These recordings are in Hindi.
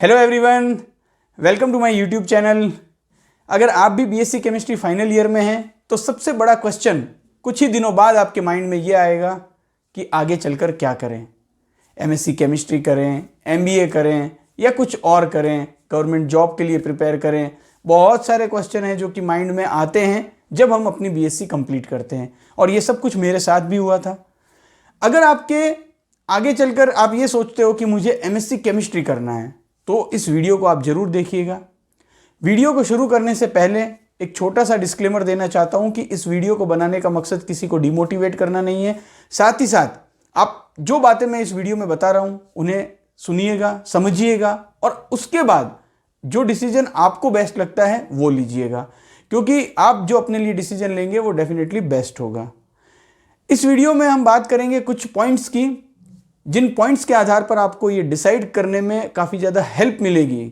Hello everyone, welcome to my YouTube channel. अगर आप भी बीएससी केमिस्ट्री फाइनल ईयर में हैं तो सबसे बड़ा क्वेश्चन कुछ ही दिनों बाद आपके माइंड में ये आएगा कि आगे चलकर क्या करें। एमएससी केमिस्ट्री करें, एमबीए करें या कुछ और करें, गवर्नमेंट जॉब के लिए प्रिपेयर करें। बहुत सारे क्वेश्चन हैं जो कि माइंड में आते हैं जब हम अपनी बीएससी कंप्लीट करते हैं, और ये सब कुछ मेरे साथ भी हुआ था। अगर आपके आगे चलकर आप ये सोचते हो कि मुझे एमएससी केमिस्ट्री करना है तो इस वीडियो को आप जरूर देखिएगा। वीडियो को शुरू करने से पहले एक छोटा सा डिस्क्लेमर देना चाहता हूं कि इस वीडियो को बनाने का मकसद किसी को डिमोटिवेट करना नहीं है। साथ ही साथ आप जो बातें मैं इस वीडियो में बता रहा हूं उन्हें सुनिएगा, समझिएगा और उसके बाद जो डिसीजन आपको बेस्ट लगता है वो लीजिएगा, क्योंकि आप जो अपने लिए डिसीजन लेंगे वो डेफिनेटली बेस्ट होगा। इस वीडियो में हम बात करेंगे कुछ पॉइंट्स की, जिन पॉइंट्स के आधार पर आपको ये डिसाइड करने में काफ़ी ज़्यादा हेल्प मिलेगी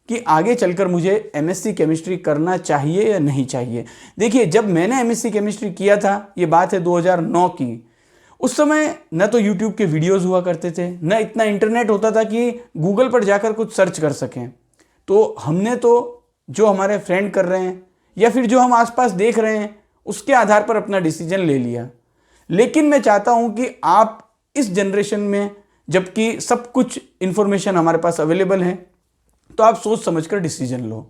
कि आगे चलकर मुझे एमएससी केमिस्ट्री करना चाहिए या नहीं चाहिए। देखिए, जब मैंने एमएससी केमिस्ट्री किया था, ये बात है 2009 की। उस समय न तो यूट्यूब के वीडियोस हुआ करते थे, न इतना इंटरनेट होता था कि गूगल पर जाकर कुछ सर्च कर सकें। तो हमने तो जो हमारे फ्रेंड कर रहे हैं या फिर जो हम आसपास देख रहे हैं उसके आधार पर अपना डिसीजन ले लिया। लेकिन मैं चाहता हूं कि आप इस जनरेशन में, जबकि सब कुछ इंफॉर्मेशन हमारे पास अवेलेबल है, तो आप सोच समझकर डिसीजन लो।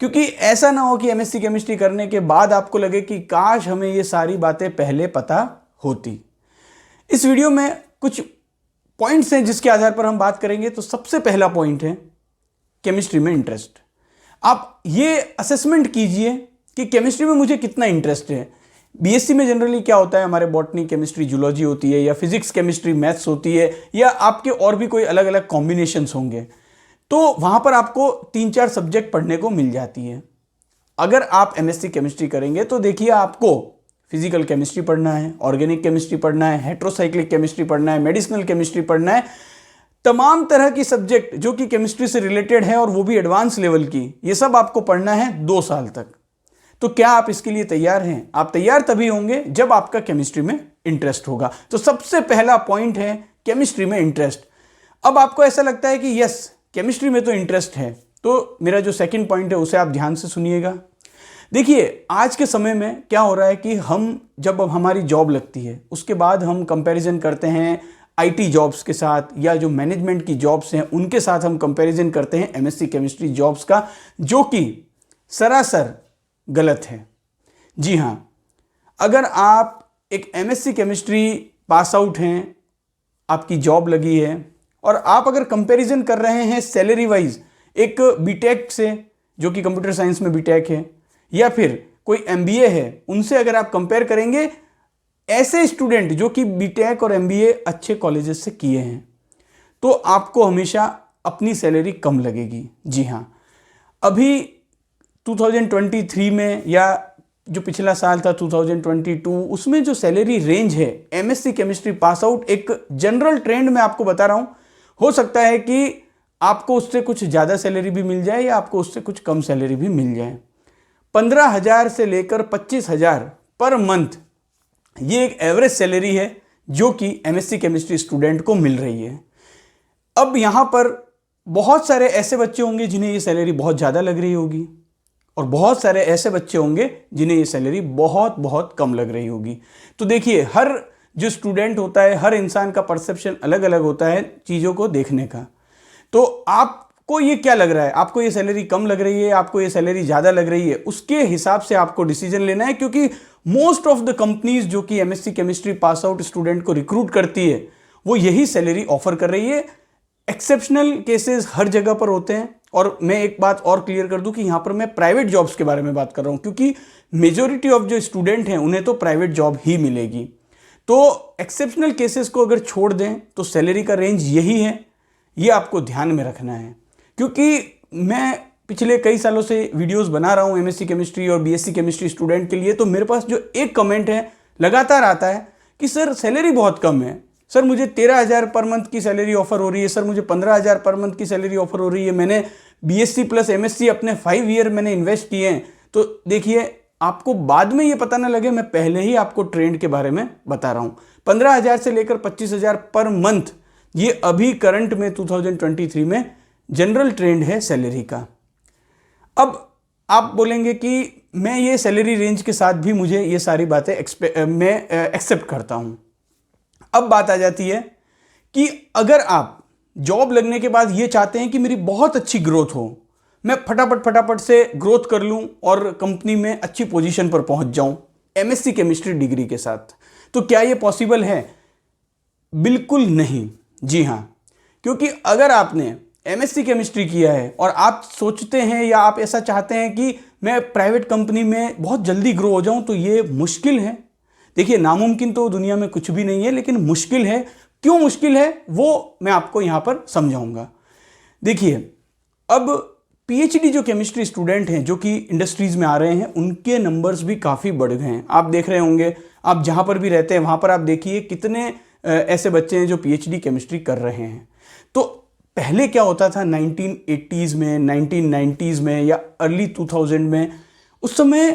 क्योंकि ऐसा ना हो कि एमएससी केमिस्ट्री करने के बाद आपको लगे कि काश हमें ये सारी बातें पहले पता होती। इस वीडियो में कुछ पॉइंट्स हैं जिसके आधार पर हम बात करेंगे। तो सबसे पहला पॉइंट है केमिस्ट्री में इंटरेस्ट। आप ये असेसमेंट कीजिए कि केमिस्ट्री में मुझे कितना इंटरेस्ट है। बीएससी में जनरली क्या होता है, हमारे बॉटनी केमिस्ट्री जूलॉजी होती है, या फिजिक्स केमिस्ट्री मैथ्स होती है, या आपके और भी कोई अलग अलग कॉम्बिनेशंस होंगे। तो वहां पर आपको 3-4 सब्जेक्ट पढ़ने को मिल जाती है। अगर आप एमएससी केमिस्ट्री करेंगे तो देखिए, आपको फिजिकल केमिस्ट्री पढ़ना है, ऑर्गेनिक केमिस्ट्री पढ़ना है, हेट्रोसाइक्लिक केमिस्ट्री पढ़ना है, मेडिसिनल केमिस्ट्री पढ़ना है। तमाम तरह की सब्जेक्ट जो कि केमिस्ट्री से रिलेटेड है और वो भी एडवांस लेवल की, ये सब आपको पढ़ना है 2 साल तक। तो क्या आप इसके लिए तैयार हैं? आप तैयार तभी होंगे जब आपका केमिस्ट्री में इंटरेस्ट होगा। तो सबसे पहला पॉइंट है केमिस्ट्री में इंटरेस्ट। अब आपको ऐसा लगता है कि यस, केमिस्ट्री में तो इंटरेस्ट है, तो मेरा जो सेकंड पॉइंट है उसे आप ध्यान से सुनिएगा। देखिए, आज के समय में क्या हो रहा है कि हम जब हमारी जॉब लगती है उसके बाद हम कंपैरिजन करते हैं आईटी जॉब्स के साथ, या जो मैनेजमेंट की जॉब्स हैं उनके साथ हम कंपैरिजन करते हैं एमएससी केमिस्ट्री जॉब्स का, जो कि सरासर गलत है। जी हां, अगर आप एक एमएससी केमिस्ट्री पास आउट हैं, आपकी जॉब लगी है, और आप अगर कंपैरिजन कर रहे हैं सैलरी वाइज एक बीटेक से, जो कि कंप्यूटर साइंस में बीटेक है, या फिर कोई एमबीए है, उनसे अगर आप कंपेयर करेंगे ऐसे स्टूडेंट जो कि बीटेक और एमबीए अच्छे कॉलेजेस से किए हैं, तो आपको हमेशा अपनी सैलरी कम लगेगी। जी हां, अभी 2023 में, या जो पिछला साल था 2022, उसमें जो सैलरी रेंज है एमएससी केमिस्ट्री पास आउट, एक जनरल ट्रेंड में आपको बता रहा हूं, हो सकता है कि आपको उससे कुछ ज़्यादा सैलरी भी मिल जाए या आपको उससे कुछ कम सैलरी भी मिल जाए। 15,000 से लेकर 25,000 पर मंथ, ये एक एवरेज सैलरी है जो कि एमएससी केमिस्ट्री स्टूडेंट को मिल रही है। अब यहां पर बहुत सारे ऐसे बच्चे होंगे जिन्हें ये सैलरी बहुत ज़्यादा लग रही होगी, और बहुत सारे ऐसे बच्चे होंगे जिन्हें ये सैलरी बहुत बहुत कम लग रही होगी। तो देखिए, हर जो स्टूडेंट होता है, हर इंसान का परसेप्शन अलग अलग होता है चीज़ों को देखने का। तो आपको ये क्या लग रहा है, आपको ये सैलरी कम लग रही है, आपको ये सैलरी ज़्यादा लग रही है, उसके हिसाब से आपको डिसीजन लेना है। क्योंकि मोस्ट ऑफ द कंपनीज जो कि MSc chemistry pass out student को रिक्रूट करती है वो यही सैलरी ऑफर कर रही है। एक्सेप्शनल केसेस हर जगह पर होते हैं। और मैं एक बात और क्लियर कर दूं कि यहां पर मैं प्राइवेट जॉब्स के बारे में बात कर रहा हूं, क्योंकि मेजॉरिटी ऑफ जो स्टूडेंट हैं उन्हें तो प्राइवेट जॉब ही मिलेगी। तो एक्सेप्शनल केसेस को अगर छोड़ दें तो सैलरी का रेंज यही है, ये आपको ध्यान में रखना है। क्योंकि मैं पिछले कई सालों से वीडियोस बना रहा हूं एमएससी केमिस्ट्री और बीएससी केमिस्ट्री स्टूडेंट के लिए, तो मेरे पास जो एक कमेंट है लगातार आता है कि सर सैलरी बहुत कम है, सर मुझे 13,000 पर मंथ की सैलरी ऑफर हो रही है, सर मुझे 15,000 पर मंथ की सैलरी ऑफर हो रही है, मैंने बीएससी प्लस एमएससी अपने 5 ईयर मैंने इन्वेस्ट किए हैं। तो देखिए, आपको बाद में ये पता ना लगे, मैं पहले ही आपको ट्रेंड के बारे में बता रहा हूं। 15,000 से लेकर 25,000 पर मंथ, ये अभी करंट में 2023 में जनरल ट्रेंड है सैलरी का। अब आप बोलेंगे कि मैं ये सैलरी रेंज के साथ भी मुझे ये सारी बातें मैं एक्सेप्ट करता हूं। अब बात आ जाती है कि अगर आप जॉब लगने के बाद ये चाहते हैं कि मेरी बहुत अच्छी ग्रोथ हो, मैं फटाफट से ग्रोथ कर लूं और कंपनी में अच्छी पोजीशन पर पहुंच जाऊं एमएससी केमिस्ट्री डिग्री के साथ, तो क्या ये पॉसिबल है? बिल्कुल नहीं। जी हां, क्योंकि अगर आपने एमएससी केमिस्ट्री किया है और आप सोचते हैं या आप ऐसा चाहते हैं कि मैं प्राइवेट कंपनी में बहुत जल्दी ग्रो हो जाऊं, तो ये मुश्किल है। देखिए, नामुमकिन तो दुनिया में कुछ भी नहीं है, लेकिन मुश्किल है। क्यों मुश्किल है वो मैं आपको यहां पर समझाऊंगा। देखिए, अब पीएचडी जो केमिस्ट्री स्टूडेंट हैं जो कि इंडस्ट्रीज में आ रहे हैं, उनके नंबर्स भी काफ़ी बढ़ गए हैं। आप देख रहे होंगे, आप जहां पर भी रहते हैं वहां पर आप देखिए कितने ऐसे बच्चे हैं जो पीएचडी केमिस्ट्री कर रहे हैं। तो पहले क्या होता था 1980s में, 1990s में या अर्ली 2000 में, उस समय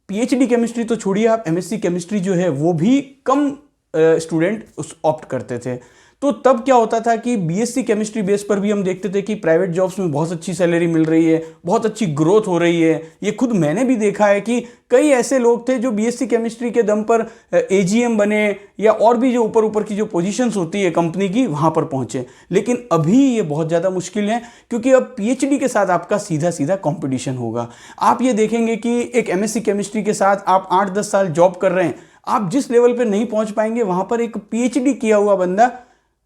पीएचडी केमिस्ट्री तो छोड़िए, आप एमएससी केमिस्ट्री जो है वो भी कम स्टूडेंट उस ऑप्ट करते थे। तो तब क्या होता था कि बीएससी केमिस्ट्री बेस पर भी हम देखते थे कि प्राइवेट जॉब्स में बहुत अच्छी सैलरी मिल रही है, बहुत अच्छी ग्रोथ हो रही है। ये खुद मैंने भी देखा है कि कई ऐसे लोग थे जो बीएससी केमिस्ट्री के दम पर एजीएम बने या और भी जो ऊपर ऊपर की जो पोजीशंस होती है कंपनी की, वहां पर पहुंचे। लेकिन अभी ये बहुत ज़्यादा मुश्किल है, क्योंकि अब पीएचडी के साथ आपका सीधा सीधा कॉम्पिटिशन होगा। आप ये देखेंगे कि एक एमएससी केमिस्ट्री के साथ आप 8-10 साल जॉब कर रहे हैं, आप जिस लेवल पर नहीं पहुंच पाएंगे, वहां पर एक पीएचडी किया हुआ बंदा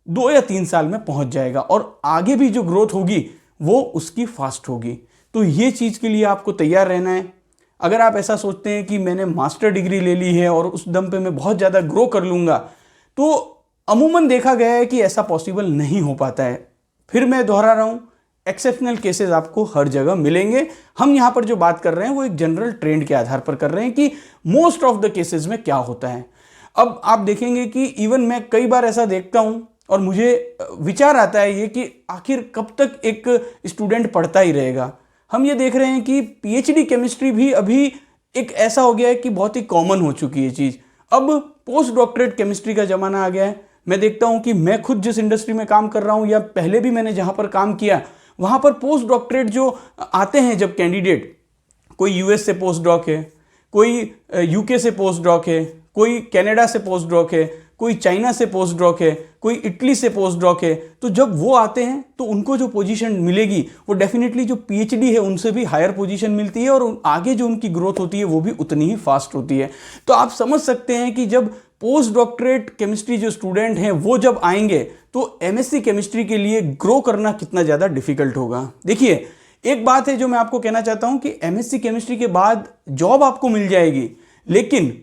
2 या 3 साल में पहुंच जाएगा और आगे भी जो ग्रोथ होगी वो उसकी फास्ट होगी। तो ये चीज़ के लिए आपको तैयार रहना है। अगर आप ऐसा सोचते हैं कि मैंने मास्टर डिग्री ले ली है और उस दम पे मैं बहुत ज़्यादा ग्रो कर लूँगा, तो अमूमन देखा गया है कि ऐसा पॉसिबल नहीं हो पाता है। फिर मैं दोहरा रहा हूँ, एक्सेप्शनल केसेस आपको हर जगह मिलेंगे। हम यहाँ पर जो बात कर रहे हैं वो एक जनरल ट्रेंड के आधार पर कर रहे हैं कि मोस्ट ऑफ द केसेस में क्या होता है। अब आप देखेंगे कि इवन मैं कई बार ऐसा देखता हूँ और मुझे विचार आता है ये कि आखिर कब तक एक स्टूडेंट पढ़ता ही रहेगा। हम ये देख रहे हैं कि पीएचडी केमिस्ट्री भी अभी एक ऐसा हो गया है कि बहुत ही कॉमन हो चुकी है चीज़। अब पोस्ट डॉक्टरेट केमिस्ट्री का ज़माना आ गया है। मैं देखता हूँ कि मैं खुद जिस इंडस्ट्री में काम कर रहा हूँ या पहले भी मैंने जहाँ पर काम किया, वहाँ पर पोस्ट डॉक्टरेट जो आते हैं जब कैंडिडेट, कोई यूएस से पोस्ट डॉक है, कोई यूके से पोस्ट डॉक है, कोई कनाडा से पोस्ट डॉक है, कोई चाइना से पोस्ट डॉक है, कोई इटली से पोस्ट डॉक है। तो जब वो आते हैं तो उनको जो पोजीशन मिलेगी वो डेफिनेटली जो पीएचडी है उनसे भी हायर पोजीशन मिलती है और आगे जो उनकी ग्रोथ होती है वो भी उतनी ही फास्ट होती है। तो आप समझ सकते हैं कि जब पोस्ट डॉक्टरेट केमिस्ट्री जो स्टूडेंट हैं वो जब आएंगे तो एमएससी केमिस्ट्री के लिए ग्रो करना कितना ज़्यादा डिफिकल्ट होगा। देखिए, एक बात है जो मैं आपको कहना चाहता हूं कि एमएससी केमिस्ट्री के बाद जॉब आपको मिल जाएगी, लेकिन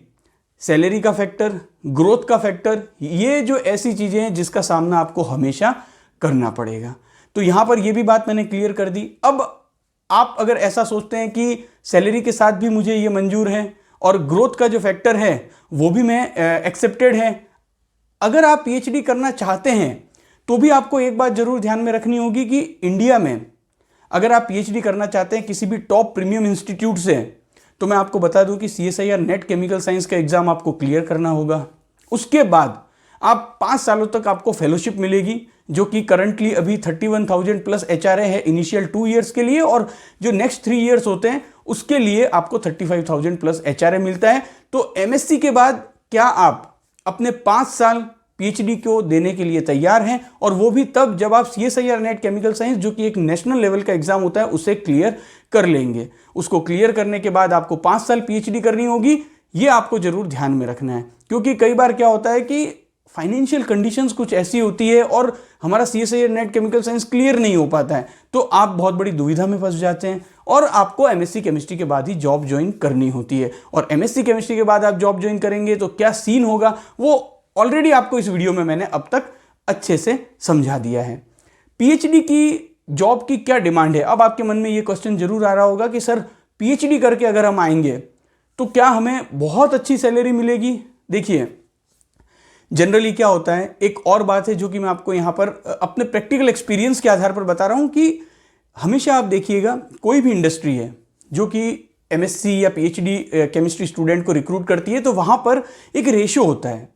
सैलरी का फैक्टर, ग्रोथ का फैक्टर, ये जो ऐसी चीजें हैं जिसका सामना आपको हमेशा करना पड़ेगा। तो यहां पर ये भी बात मैंने क्लियर कर दी। अब आप अगर ऐसा सोचते हैं कि सैलरी के साथ भी मुझे ये मंजूर है और ग्रोथ का जो फैक्टर है वो भी मैं एक्सेप्टेड है, अगर आप पीएचडी करना चाहते हैं तो भी आपको एक बात जरूर ध्यान में रखनी होगी कि इंडिया में अगर आप पीएचडी करना चाहते हैं किसी भी टॉप प्रीमियम इंस्टीट्यूट से, तो मैं आपको बता दूं कि CSIR नेट केमिकल साइंस का एग्जाम आपको क्लियर करना होगा। उसके बाद आप 5 सालों तक आपको फेलोशिप मिलेगी, जो कि करंटली अभी 31,000 प्लस HRA है इनिशियल 2 इयर्स के लिए, और जो नेक्स्ट 3 इयर्स होते हैं उसके लिए आपको 35,000 प्लस HRA मिलता है। तो MSc के बाद क्या आप अपने 5 साल पीएचडी को देने के लिए तैयार हैं, और वो भी तब जब आप CSIR नेट केमिकल साइंस, जो कि एक नेशनल लेवल का एग्जाम होता है, उसे क्लियर कर लेंगे। उसको क्लियर करने के बाद आपको 5 साल पीएचडी करनी होगी। ये आपको जरूर ध्यान में रखना है, क्योंकि कई बार क्या होता है कि फाइनेंशियल कंडीशंस कुछ ऐसी होती है और हमारा CSIR net chemical science clear नहीं हो पाता है, तो आप बहुत बड़ी दुविधा में फंस जाते हैं और आपको MSc केमिस्ट्री के बाद ही जॉब ज्वाइन करनी होती है। और MSc केमिस्ट्री के बाद आप जॉब ज्वाइन करेंगे तो क्या सीन होगा वो ऑलरेडी आपको इस वीडियो में मैंने अब तक अच्छे से समझा दिया है। पीएचडी की जॉब की क्या डिमांड है? अब आपके मन में ये क्वेश्चन जरूर आ रहा होगा कि सर पीएचडी करके अगर हम आएंगे तो क्या हमें बहुत अच्छी सैलरी मिलेगी? देखिए, जनरली क्या होता है, एक और बात है जो कि मैं आपको यहाँ पर अपने प्रैक्टिकल एक्सपीरियंस के आधार पर बता रहा हूँ कि हमेशा आप देखिएगा कोई भी इंडस्ट्री है जो कि MSc या PhD केमिस्ट्री स्टूडेंट को रिक्रूट करती है, तो वहाँ पर एक रेशियो होता है।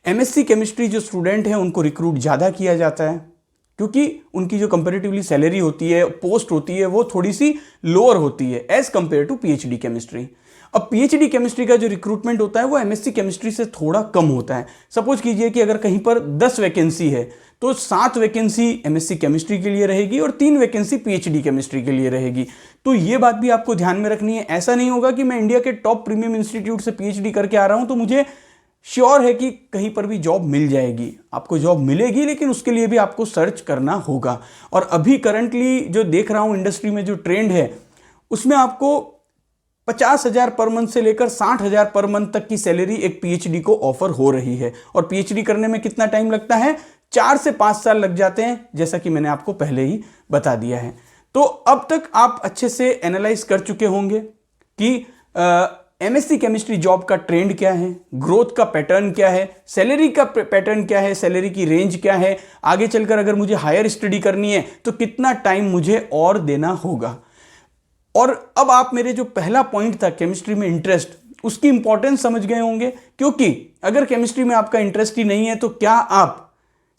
MSc केमिस्ट्री जो स्टूडेंट हैं उनको रिक्रूट ज़्यादा किया जाता है, क्योंकि उनकी जो कंपेरेटिवली सैलरी होती है, पोस्ट होती है, वो थोड़ी सी लोअर होती है as compare to PhD chemistry. अब पीएचडी केमिस्ट्री का जो रिक्रूटमेंट होता है वो एमएससी केमिस्ट्री से थोड़ा कम होता है। सपोज कीजिए कि अगर कहीं पर 10 वैकेंसी है तो 7 वैकेंसी एमएससी केमिस्ट्री के लिए रहेगी और 3 वैकेंसी पीएचडी केमिस्ट्री के लिए रहेगी। तो ये बात भी आपको ध्यान में रखनी है। ऐसा नहीं होगा कि मैं इंडिया के टॉप प्रीमियम इंस्टीट्यूट से पीएचडी करके आ रहा हूं तो मुझे श्योर है कि कहीं पर भी जॉब मिल जाएगी। आपको जॉब मिलेगी, लेकिन उसके लिए भी आपको सर्च करना होगा। और अभी करंटली जो देख रहा हूं इंडस्ट्री में जो ट्रेंड है उसमें आपको 50,000 पर मंथ से लेकर 60,000 पर मंथ तक की सैलरी एक पीएचडी को ऑफर हो रही है। और पीएचडी करने में कितना टाइम लगता है? 4 से 5 साल लग जाते हैं, जैसा कि मैंने आपको पहले ही बता दिया है। तो अब तक आप अच्छे से एनालाइज कर चुके होंगे कि एमएससी केमिस्ट्री जॉब का ट्रेंड क्या है, ग्रोथ का पैटर्न क्या है, सैलरी का पैटर्न क्या है, सैलरी की रेंज क्या है, आगे चलकर अगर मुझे हायर स्टडी करनी है तो कितना टाइम मुझे और देना होगा। और अब आप मेरे जो पहला पॉइंट था केमिस्ट्री में इंटरेस्ट, उसकी इंपॉर्टेंस समझ गए होंगे। क्योंकि अगर केमिस्ट्री में आपका इंटरेस्ट ही नहीं है तो क्या आप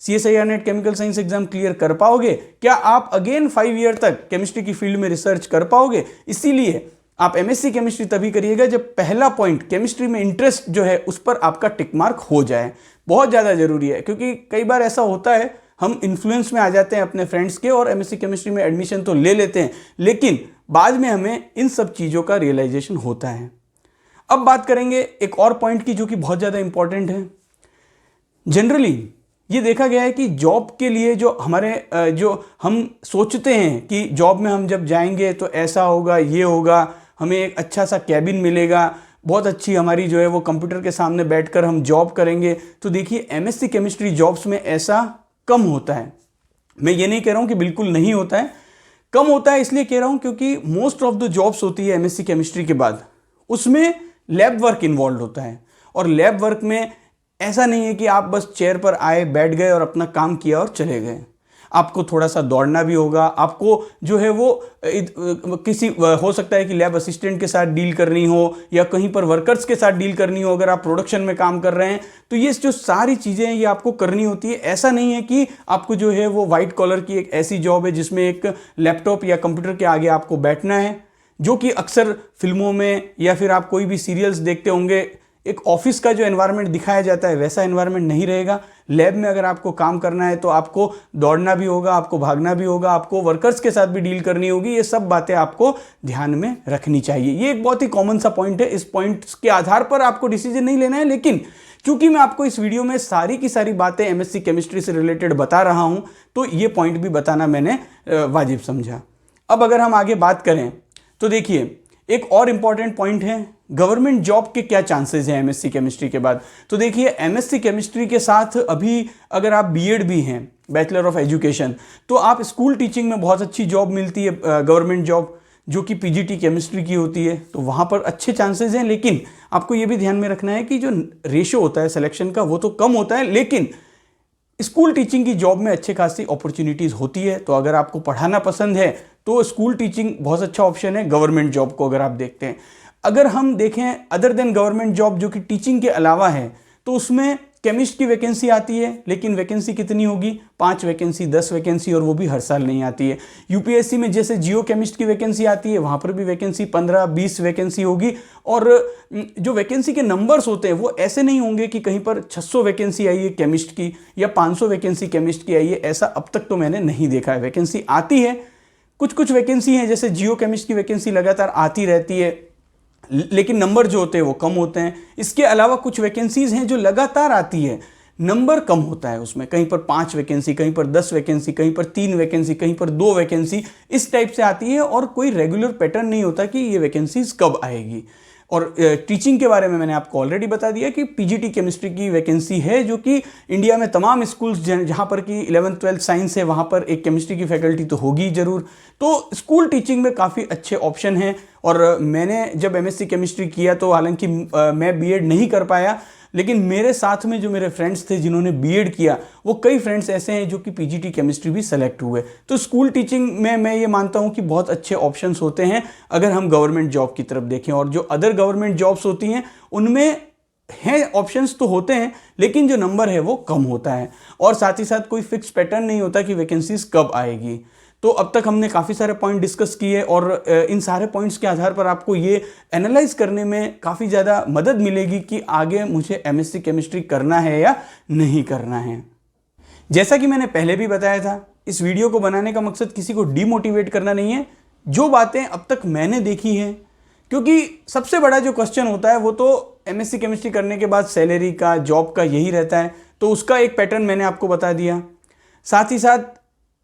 CSIR net chemical science exam clear कर पाओगे? क्या आप अगेन 5 ईयर तक केमिस्ट्री की फील्ड में रिसर्च कर पाओगे? इसीलिए आप एमएससी केमिस्ट्री तभी करिएगा जब पहला पॉइंट केमिस्ट्री में इंटरेस्ट जो है उस पर आपका टिक मार्क हो जाए। बहुत ज़्यादा जरूरी है, क्योंकि कई बार ऐसा होता है हम इन्फ्लुएंस में आ जाते हैं अपने फ्रेंड्स के और एमएससी केमिस्ट्री में एडमिशन तो ले लेते हैं, लेकिन बाद में हमें इन सब चीज़ों का रियलाइजेशन होता है। अब बात करेंगे एक और पॉइंट की जो कि बहुत ज़्यादा इंपॉर्टेंट है। जनरली ये देखा गया है कि जॉब के लिए जो हमारे जो हम सोचते हैं कि जॉब में हम जब जाएंगे तो ऐसा होगा, ये होगा, हमें एक अच्छा सा कैबिन मिलेगा, बहुत अच्छी हमारी जो है वो कंप्यूटर के सामने बैठकर हम जॉब करेंगे। तो देखिए एमएससी केमिस्ट्री जॉब्स में ऐसा कम होता है। मैं ये नहीं कह रहा हूँ कि बिल्कुल नहीं होता है, कम होता है इसलिए कह रहा हूँ क्योंकि मोस्ट ऑफ द जॉब्स होती है एमएससी केमिस्ट्री के बाद उसमें लैब वर्क इन्वॉल्व होता है। और लैब वर्क में ऐसा नहीं है कि आप बस चेयर पर आए, बैठ गए और अपना काम किया और चले गए। आपको थोड़ा सा दौड़ना भी होगा, आपको जो है वो किसी हो सकता है कि लैब असिस्टेंट के साथ डील करनी हो या कहीं पर वर्कर्स के साथ डील करनी हो। अगर आप प्रोडक्शन में काम कर रहे हैं तो ये जो सारी चीज़ें हैं ये आपको करनी होती है। ऐसा नहीं है कि आपको जो है वो वाइट कॉलर की एक ऐसी जॉब है जिसमें एक लैपटॉप या कंप्यूटर के आगे आपको बैठना है, जो कि अक्सर फिल्मों में या फिर आप कोई भी सीरियल्स देखते होंगे एक ऑफिस का जो एनवायरनमेंट दिखाया जाता है वैसा एनवायरनमेंट नहीं रहेगा। लैब में अगर आपको काम करना है तो आपको दौड़ना भी होगा, आपको भागना भी होगा, आपको वर्कर्स के साथ भी डील करनी होगी। ये सब बातें आपको ध्यान में रखनी चाहिए। ये एक बहुत ही कॉमन सा पॉइंट है। इस पॉइंट के आधार पर आपको डिसीजन नहीं लेना है, लेकिन क्योंकि मैं आपको इस वीडियो में सारी की सारी बातें एमएससी केमिस्ट्री से रिलेटेड बता रहा हूं तो ये पॉइंट भी बताना मैंने वाजिब समझा। अब अगर हम आगे बात करें तो देखिए एक और इंपॉर्टेंट पॉइंट है, गवर्नमेंट जॉब के क्या चांसेस हैं एमएससी केमिस्ट्री के बाद। तो देखिए एमएससी केमिस्ट्री के साथ अभी अगर आप बीएड भी हैं, बैचलर ऑफ एजुकेशन, तो आप स्कूल टीचिंग में बहुत अच्छी जॉब मिलती है, गवर्नमेंट जॉब जो कि पीजीटी केमिस्ट्री की होती है, तो वहाँ पर अच्छे चांसेस हैं। लेकिन आपको ये भी ध्यान में रखना है कि जो रेशो होता है सिलेक्शन का वो तो कम होता है, लेकिन स्कूल टीचिंग की जॉब में अच्छे खासी अपॉर्चुनिटीज़ होती है। तो अगर आपको पढ़ाना पसंद है तो स्कूल टीचिंग बहुत अच्छा ऑप्शन है गवर्नमेंट जॉब को अगर आप देखते हैं। अगर हम देखें अदर देन गवर्नमेंट जॉब जो कि टीचिंग के अलावा है, तो उसमें केमिस्ट की वैकेंसी आती है, लेकिन वैकेंसी कितनी होगी? 5 वैकेंसी, 10 वैकेंसी, और वो भी हर साल नहीं आती है। यूपीएससी में जैसे जियो केमिस्ट की वैकेंसी आती है, वहाँ पर भी वैकेंसी 15-20 वैकेंसी होगी। और जो वैकेंसी के नंबर्स होते हैं वो ऐसे नहीं होंगे कि कहीं पर 600 वैकेंसी आई है केमिस्ट की या 500 वैकेंसी केमिस्ट की आई है। ऐसा अब तक तो मैंने नहीं देखा है। वैकेंसी आती है, कुछ वैकेंसी हैं जैसे जियो केमिस्ट की वैकेंसी लगातार आती रहती है, लेकिन नंबर जो होते हैं वो कम होते हैं। इसके अलावा कुछ वैकेंसीज हैं जो लगातार आती है, नंबर कम होता है उसमें, कहीं पर 5 वैकेंसी, कहीं पर 10 वैकेंसी, कहीं पर 3 वैकेंसी, कहीं पर 2 वैकेंसी, इस टाइप से आती है और कोई रेगुलर पैटर्न नहीं होता कि ये वैकेंसीज कब आएगी। और टीचिंग के बारे में मैंने आपको ऑलरेडी बता दिया कि पीजीटी केमिस्ट्री की वैकेंसी है, जो कि इंडिया में तमाम स्कूल्स जहाँ पर कि 11th-12th साइंस है वहाँ पर एक केमिस्ट्री की फैकल्टी तो होगी ज़रूर। तो स्कूल टीचिंग में काफ़ी अच्छे ऑप्शन हैं। और मैंने जब एमएससी केमिस्ट्री किया तो हालांकि मैं बीएड नहीं कर पाया, लेकिन मेरे साथ में जो मेरे फ्रेंड्स थे जिन्होंने बीएड किया, वो कई फ्रेंड्स ऐसे हैं जो कि पीजीटी केमिस्ट्री भी सेलेक्ट हुए। तो स्कूल टीचिंग में मैं ये मानता हूँ कि बहुत अच्छे ऑप्शंस होते हैं अगर हम गवर्नमेंट जॉब की तरफ देखें। और जो अदर गवर्नमेंट जॉब्स होती हैं उनमें हैं, ऑप्शंस तो होते हैं, लेकिन जो नंबर है वो कम होता है, और साथ ही साथ कोई फिक्स पैटर्न नहीं होता कि वैकेंसीज कब आएगी। तो अब तक हमने काफ़ी सारे पॉइंट डिस्कस किए, और इन सारे पॉइंट्स के आधार पर आपको ये एनालाइज करने में काफ़ी ज़्यादा मदद मिलेगी कि आगे मुझे एमएससी केमिस्ट्री करना है या नहीं करना है। जैसा कि मैंने पहले भी बताया था, इस वीडियो को बनाने का मकसद किसी को डीमोटिवेट करना नहीं है। जो बातें अब तक मैंने देखी हैं, क्योंकि सबसे बड़ा जो क्वेश्चन होता है वो तो एमएससी केमिस्ट्री करने के बाद सैलरी का, जॉब का यही रहता है, तो उसका एक पैटर्न मैंने आपको बता दिया। साथ ही साथ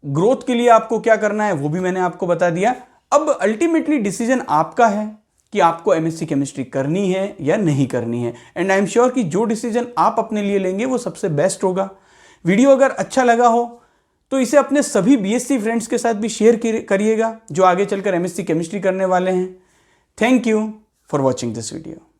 ग्रोथ के लिए आपको क्या करना है वो भी मैंने आपको बता दिया। अब अल्टीमेटली डिसीजन आपका है कि आपको एमएससी केमिस्ट्री करनी है या नहीं करनी है, एंड आई एम श्योर कि जो डिसीजन आप अपने लिए लेंगे वो सबसे बेस्ट होगा। वीडियो अगर अच्छा लगा हो तो इसे अपने सभी बीएससी फ्रेंड्स के साथ भी शेयर करिएगा जो आगे चलकर एमएससी केमिस्ट्री करने वाले हैं। Thank you for watching this video.